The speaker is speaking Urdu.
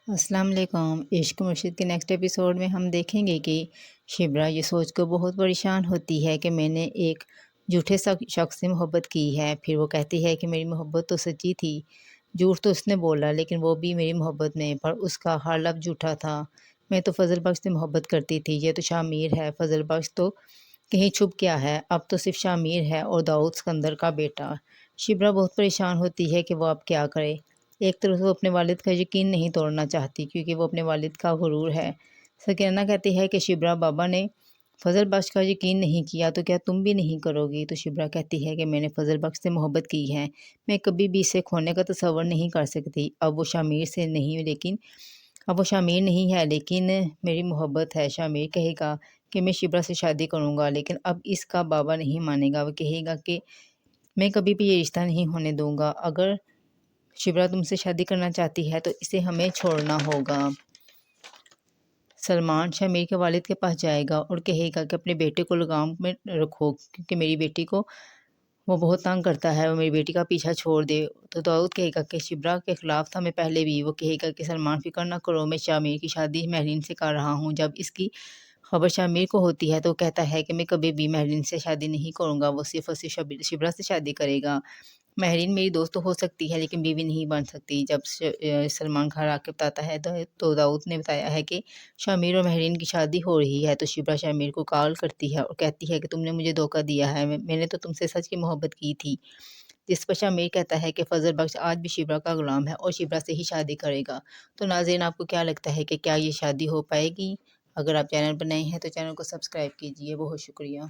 السلام علیکم۔ عشق مرشد کے نیکسٹ ایپیسوڈ میں ہم دیکھیں گے کہ شبرا یہ سوچ کر بہت پریشان ہوتی ہے کہ میں نے ایک جھوٹے شخص سے محبت کی ہے۔ پھر وہ کہتی ہے کہ میری محبت تو سچی تھی، جھوٹ تو اس نے بولا لیکن وہ بھی میری محبت میں، پر اس کا ہر لفظ جھوٹا تھا۔ میں تو فضل بخش سے محبت کرتی تھی، یہ تو شامیر ہے، فضل بخش تو کہیں چھپ گیا ہے، اب تو صرف شامیر ہے اور داؤد سکندر کا بیٹا۔ شبرا بہت پریشان ہوتی ہے کہ وہ اب کیا کرے۔ ایک طرف وہ اپنے والد کا یقین نہیں توڑنا چاہتی کیونکہ وہ اپنے والد کا غرور ہے۔ سکینہ کہتی ہے کہ شبرا، بابا نے فضل بخش کا یقین نہیں کیا تو کیا تم بھی نہیں کرو گی؟ تو شبرا کہتی ہے کہ میں نے فضل بخش سے محبت کی ہے، میں کبھی بھی اسے کھونے کا تصور نہیں کر سکتی۔ اب وہ شامیر نہیں ہے لیکن میری محبت ہے۔ شامیر کہے گا کہ میں شبرا سے شادی کروں گا، لیکن اب اس کا بابا نہیں مانے گا، وہ کہے گا کہ میں کبھی بھی یہ رشتہ نہیں ہونے دوں گا۔ اگر شبرا تم سے شادی کرنا چاہتی ہے تو اسے ہمیں چھوڑنا ہوگا۔ سلمان شامیر کے والد کے پاس جائے گا اور کہے گا کہ اپنے بیٹے کو لگام میں رکھو کیونکہ میری بیٹی کو وہ بہت تنگ کرتا ہے، وہ میری بیٹی کا پیچھا چھوڑ دے۔ تو داؤد کہے گا کہ شبرا کے خلاف تھا میں پہلے بھی، وہ کہے گا کہ سلمان فکر نہ کرو، میں شامیر کی شادی مہرین سے کر رہا ہوں۔ جب اس کی خبر شامیر کو ہوتی ہے تو وہ کہتا ہے کہ میں کبھی بھی مہرین سے شادی نہیں کروں گا، وہ صرف اور صرف شبرا سے شادی کرے گا۔ مہرین میری دوست تو ہو سکتی ہے لیکن بیوی نہیں بن سکتی۔ جب سلمان گھر آ کے بتاتا ہے تو داؤد نے بتایا ہے کہ شامیر اور مہرین کی شادی ہو رہی ہے، تو شبرا شامیر کو کال کرتی ہے اور کہتی ہے کہ تم نے مجھے دھوکہ دیا ہے، میں نے تو تم سے سچ کی محبت کی تھی۔ جس پر شامیر کہتا ہے کہ فضل بخش آج بھی شبرا کا غلام ہے اور شبرا سے ہی شادی کرے گا۔ تو ناظرین، آپ کو کیا لگتا ہے کہ کیا یہ شادی ہو پائے گی؟ اگر آپ چینل پر نئے ہیں تو چینل کو سبسکرائب کیجیے۔ بہت شکریہ۔